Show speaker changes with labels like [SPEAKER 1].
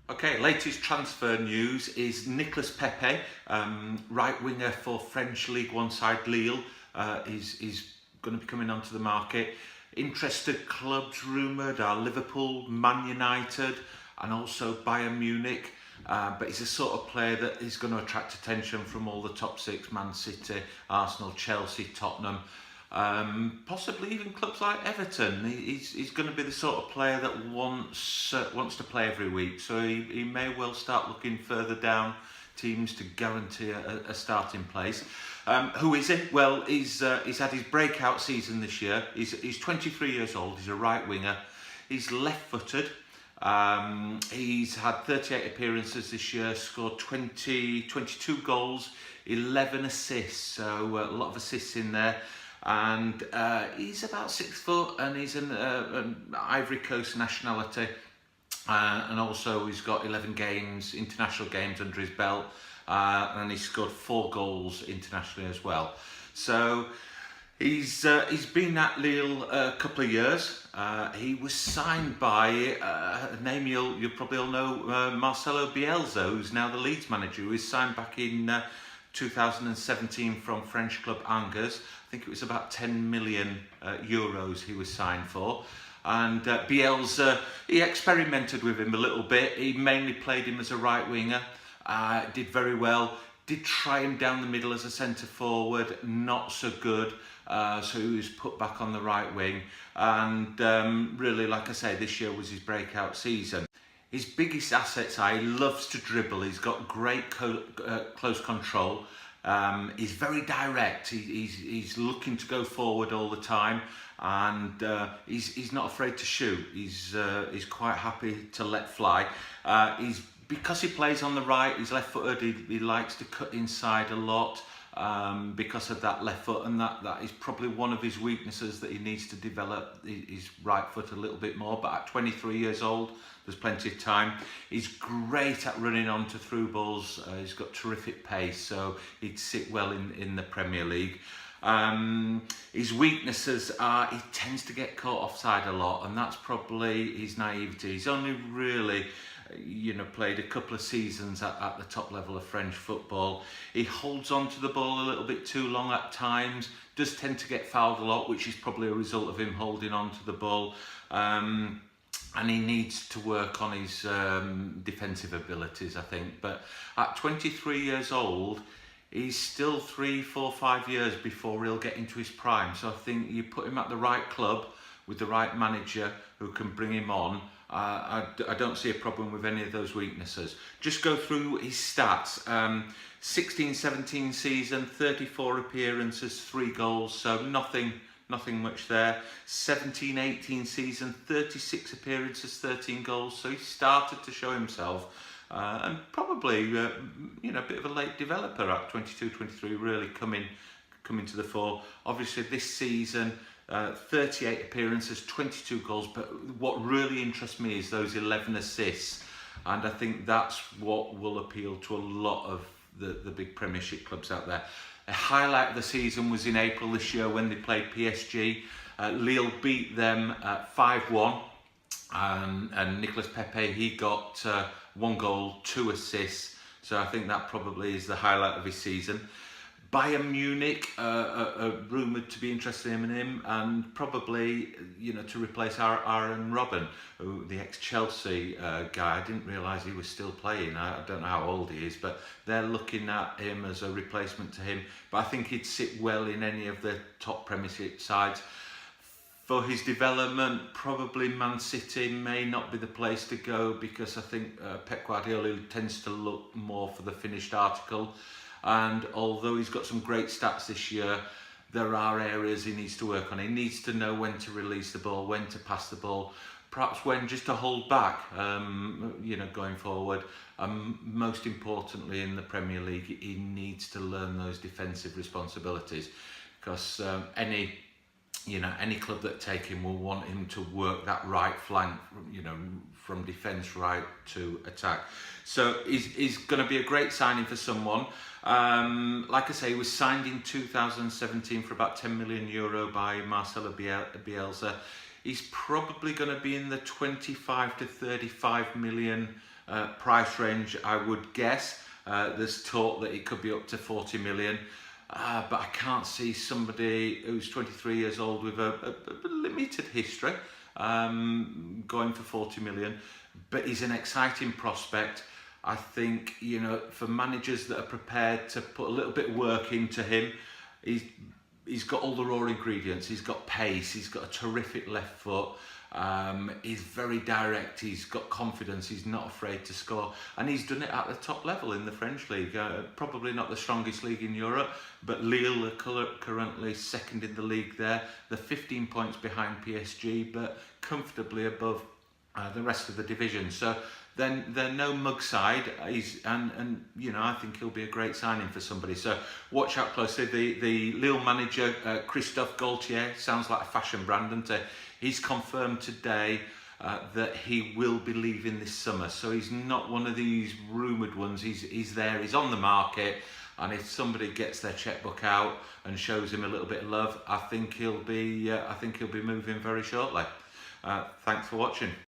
[SPEAKER 1] Okay, latest transfer news is Nicolas Pepe, right winger for French League One side Lille, is going to be coming onto the market. Interested clubs rumoured are Liverpool, Man United, and also Bayern Munich. But he's a sort of player that is going to attract attention from all the top six: Man City, Arsenal, Chelsea, Tottenham. Possibly even clubs like Everton. He's going to be the sort of player that wants to play every week, so he may well start looking further down teams to guarantee a starting place. Who is he? Well, he's had his breakout season this year. He's 23 years old. He's a right winger. He's left-footed. He's had 38 appearances this year, scored 22 goals, 11 assists, so a lot of assists in there. And he's about 6 foot, and he's an Ivory Coast nationality, and also he's got 11 international games under his belt, and he's scored 4 goals internationally as well. So he's been at Lille a couple of years. He was signed by a name you'll probably all know, Marcelo Bielsa, who's now the Leeds manager, who was signed back in 2017 from French club Angers. I think it was about 10 million euros he was signed for. And Bielsa, he experimented with him a little bit. He mainly played him as a right winger, did very well. Did try him down the middle as a centre forward, not so good. So he was put back on the right wing. And really, like I say, this year was his breakout season. His biggest assets are he loves to dribble. He's got great close control. He's very direct. He's looking to go forward all the time, and he's not afraid to shoot. He's quite happy to let fly. Because he plays on the right, he's left-footed. He likes to cut inside a lot. Because of that left foot, and that is probably one of his weaknesses, that he needs to develop his right foot a little bit more. But at 23 years old, there's plenty of time. He's great at running onto through balls. He's got terrific pace, so he'd sit well in the Premier League. His weaknesses are he tends to get caught offside a lot, and that's probably his naivety. He's only really played a couple of seasons at the top level of French football. He holds on to the ball a little bit too long at times, does tend to get fouled a lot, which is probably a result of him holding on to the ball. And he needs to work on his defensive abilities, I think. But at 23 years old, he's still 3, 4, 5 years before he'll get into his prime. So I think you put him at the right club with the right manager who can bring him on. I don't see a problem with any of those weaknesses. Just go through his stats. 16-17 season, 34 appearances, 3 goals, so nothing much there. 17-18 season, 36 appearances, 13 goals, so he started to show himself. And probably, a bit of a late developer at 22-23, really coming to the fore. Obviously this season, 38 appearances, 22 goals, but what really interests me is those 11 assists, and I think that's what will appeal to a lot of the big Premiership clubs out there. A highlight of the season was in April this year when they played PSG. Lille beat them 5-1, and Nicolas Pepe, he got 1 goal, 2 assists, so I think that probably is the highlight of his season. Bayern Munich are rumoured to be interested in him, and probably to replace Aaron Robben, who the ex-Chelsea guy. I didn't realise he was still playing. I don't know how old he is, but they're looking at him as a replacement to him. But I think he'd sit well in any of the top Premiership sides. For his development, probably Man City may not be the place to go, because I think Pep Guardiola tends to look more for the finished article. And although he's got some great stats this year, there are areas he needs to work on. He needs to know when to release the ball, when to pass the ball, perhaps when just to hold back, going forward. Most importantly, in the Premier League, he needs to learn those defensive responsibilities, because any club that take him will want him to work that right flank, from defence right to attack. So he's going to be a great signing for someone. Like I say, he was signed in 2017 for about 10 million euro by Marcelo Bielsa. He's probably going to be in the 25 to 35 million price range, I would guess. There's talk that it could be up to 40 million. But I can't see somebody who's 23 years old with a limited history going for 40 million. But he's an exciting prospect. I think, you know, for managers that are prepared to put a little bit of work into him, he's got all the raw ingredients. He's got pace, he's got a terrific left foot. He's very direct, he's got confidence, he's not afraid to score, and he's done it at the top level in the French league. Probably not the strongest league in Europe, but Lille are currently second in the league there. They're 15 points behind PSG, but comfortably above the rest of the division. So then they're no mug side. And you know, I think he'll be a great signing for somebody. So watch out closely. The Lille manager, Christophe Gaultier, sounds like a fashion brand, doesn't he? He's confirmed today that he will be leaving this summer. So he's not one of these rumoured ones. He's there. He's on the market. And if somebody gets their checkbook out and shows him a little bit of love, I think he'll be moving very shortly. Thanks for watching.